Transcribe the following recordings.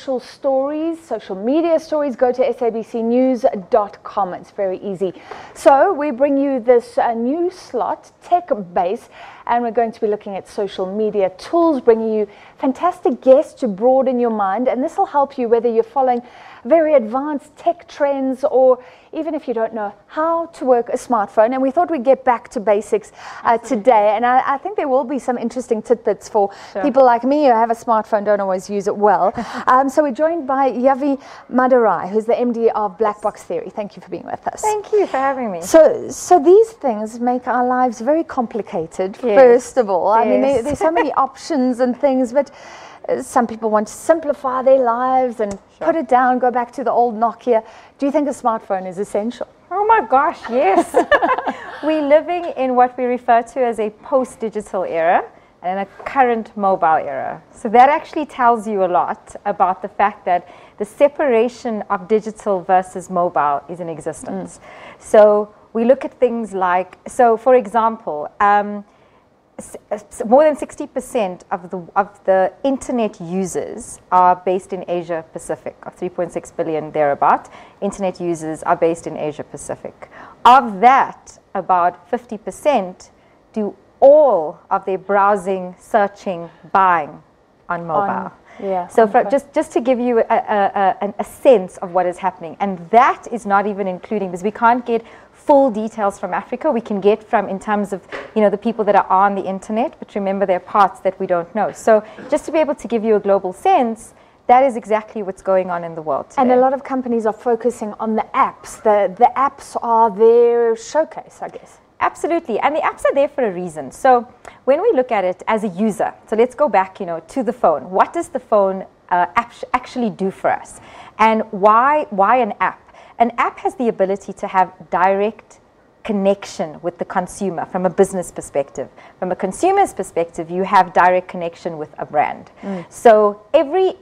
stories, social media stories, go to sabcnews.com. It's very easy. So we bring you this new slot, Tech Base, and we're going to be looking at social media tools, bringing you fantastic guests to broaden your mind, and this will help you whether you're following very advanced tech trends or even if you don't know how to work a smartphone. And we thought we'd get back to basics today, and I think there will be some interesting tidbits for people like me who have a smartphone, don't always use it well. So we're joined by Yavi Madurai, who's the MD of Black Box Theory. Thank you for being with us. Thank you for having me. So these things make our lives very complicated, first of all. I mean, there's so many options and things, but some people want to simplify their lives and put it down, go back to the old Nokia. Do you think a smartphone is essential? Oh my gosh, yes. We're living in what we refer to as a post-digital era and a current mobile era. So that actually tells you a lot about the fact that the separation of digital versus mobile is in existence. So we look at things like, so for example, more than 60% of the internet users are based in Asia Pacific, of 3.6 billion thereabout. Internet users are based in Asia Pacific. Of that, about 50% do all of their browsing, searching, buying on mobile. So just to give you a sense of what is happening, and that is not even including, because we can't get full details from Africa. We can get from, in terms of, the people that are on the internet, but remember there are parts that we don't know. So just to be able to give you a global sense, that is exactly what's going on in the world today. And a lot of companies are focusing on the apps. The apps are their showcase, I guess. Absolutely, and the apps are there for a reason. So when we look at it as a user, so let's go back, to the phone. What does the phone actually do for us? And why an app? An app has the ability to have direct connection with the consumer from a business perspective. From a consumer's perspective, you have direct connection with a brand. So every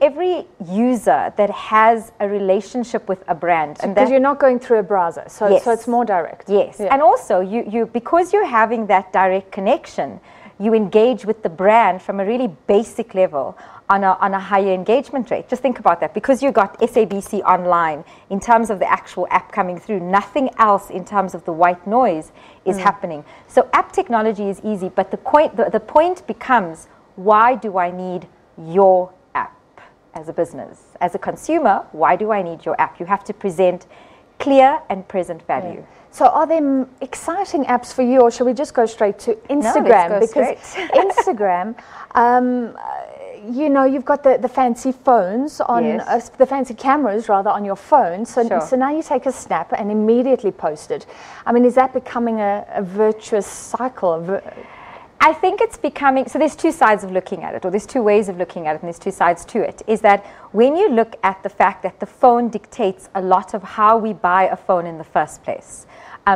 user that has a relationship with a brand, and because you're not going through a browser, so it's more direct. Yes, and also you because you're having that direct connection, you engage with the brand from a really basic level on a higher engagement rate. Just think about that. Because you got SABC online, in terms of the actual app coming through, nothing else in terms of the white noise is happening. So app technology is easy, but the point becomes, why do I need your app as a business? As a consumer, why do I need your app? You have to present clear and present value. So are there exciting apps for you, or should we just go straight to Instagram? No, let's go because Instagram, you've got the fancy phones on, the fancy cameras rather on your phone. So now you take a snap and immediately post it. I mean, is that becoming a virtuous cycle? I think it's becoming, so there's two sides of looking at it, or there's two ways of looking at it, and there's two sides to it, is that when you look at the fact that the phone dictates a lot of how we buy a phone in the first place.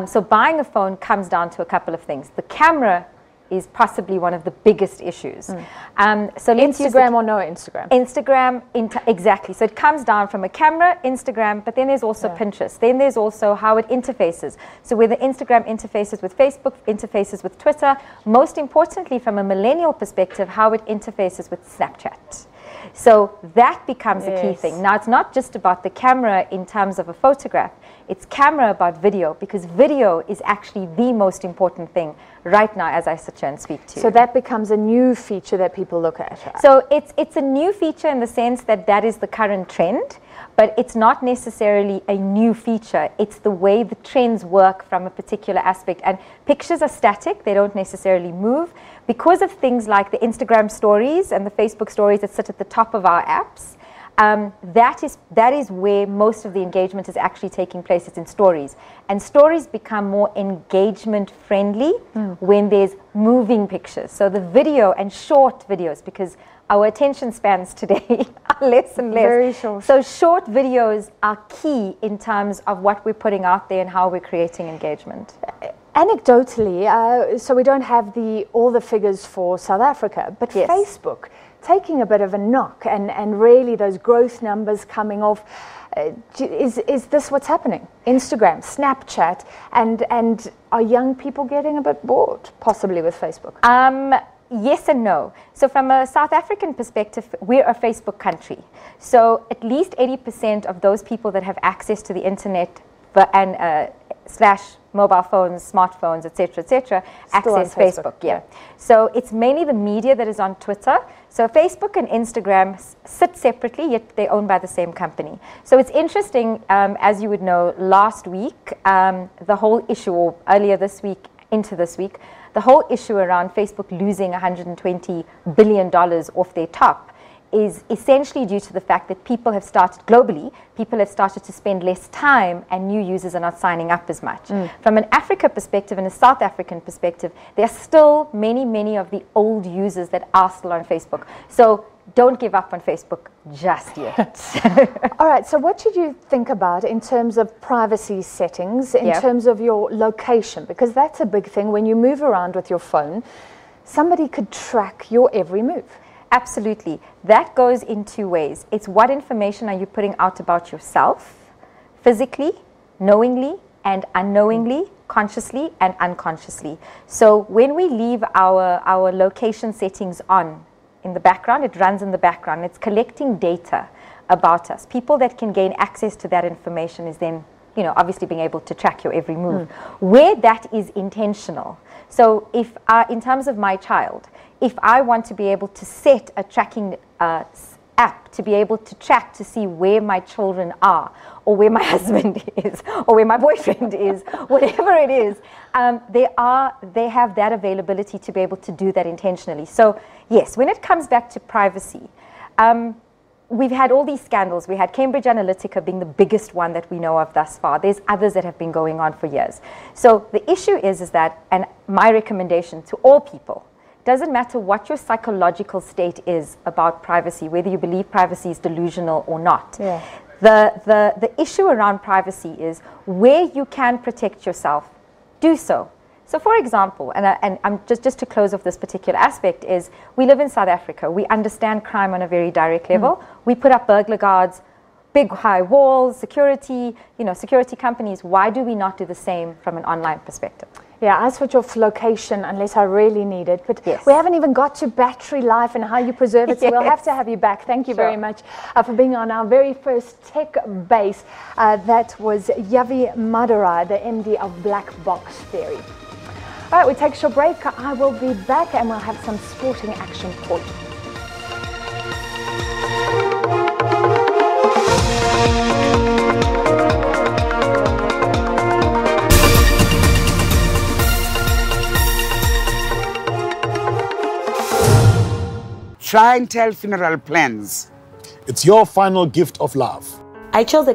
So buying a phone comes down to a couple of things. The camera is possibly one of the biggest issues. So let's Instagram or no Instagram? Instagram, exactly. So it comes down from a camera, Instagram, but then there's also Pinterest. Then there's also how it interfaces. So whether Instagram interfaces with Facebook, interfaces with Twitter, most importantly from a millennial perspective, how it interfaces with Snapchat. So that becomes a key thing. Now, it's not just about the camera in terms of a photograph. It's camera about video, because video is actually the most important thing right now as I sit here and speak to you. So that becomes a new feature that people look at. So it's a new feature in the sense that is the current trend, but it's not necessarily a new feature. It's the way the trends work from a particular aspect. And pictures are static. They don't necessarily move. Because of things like the Instagram stories and the Facebook stories that sit at the top of our apps, that is where most of the engagement is actually taking place. It's in stories. And stories become more engagement friendly when there's moving pictures. So the video and short videos, because our attention spans today are less and less. Very short. So short videos are key in terms of what we're putting out there and how we're creating engagement. Anecdotally, so we don't have all the figures for South Africa, but Facebook taking a bit of a knock, and really those growth numbers coming off. Is this what's happening? Instagram, Snapchat, and are young people getting a bit bored, possibly, with Facebook? yes and no. So from a South African perspective, we're a Facebook country. So at least 80% of those people that have access to the internet and slash mobile phones, smartphones, etc., access Facebook. Yeah. So it's mainly the media that is on Twitter. So Facebook and Instagram sit separately, yet they're owned by the same company. So it's interesting, as you would know, last week, the whole issue, or earlier this week into this week, the whole issue around Facebook losing $120 billion off their top is essentially due to the fact that people have started globally, people have started to spend less time and new users are not signing up as much. From an Africa perspective and a South African perspective, there are still many of the old users that are still on Facebook. So don't give up on Facebook just yet. All right, so what should you think about in terms of privacy settings, in terms of your location? Because that's a big thing. When you move around with your phone, somebody could track your every move. Absolutely. That goes in two ways. It's what information are you putting out about yourself, physically, knowingly, and unknowingly, consciously and unconsciously. So when we leave our location settings on in the background, it runs in the background. It's collecting data about us. People that can gain access to that information is then, you know, obviously being able to track your every move. Where that is intentional. So if, in terms of my child, if I want to be able to set a tracking app to be able to track to see where my children are, or where my husband is, or where my boyfriend is, whatever it is, they have that availability to be able to do that intentionally. So yes, when it comes back to privacy, we've had all these scandals. We had Cambridge Analytica being the biggest one that we know of thus far. There's others that have been going on for years. So the issue is that, and my recommendation to all people, doesn't matter what your psychological state is about privacy, whether you believe privacy is delusional or not. Yeah. The issue around privacy is where you can protect yourself, do so. So for example, and I'm just to close off this particular aspect, is we live in South Africa. We understand crime on a very direct level. We put up burglar guards, big high walls, security, security companies. Why do we not do the same from an online perspective? Yeah, I switch off location unless I really need it. But we haven't even got to battery life and how you preserve it. So we'll have to have you back. Thank you very much for being on our very first tech base. That was Yavi Madurai, the MD of Black Box Theory. All right, we take a short break. I will be back and we'll have some sporting action for you. Try and tell funeral plans. It's your final gift of love. I chose a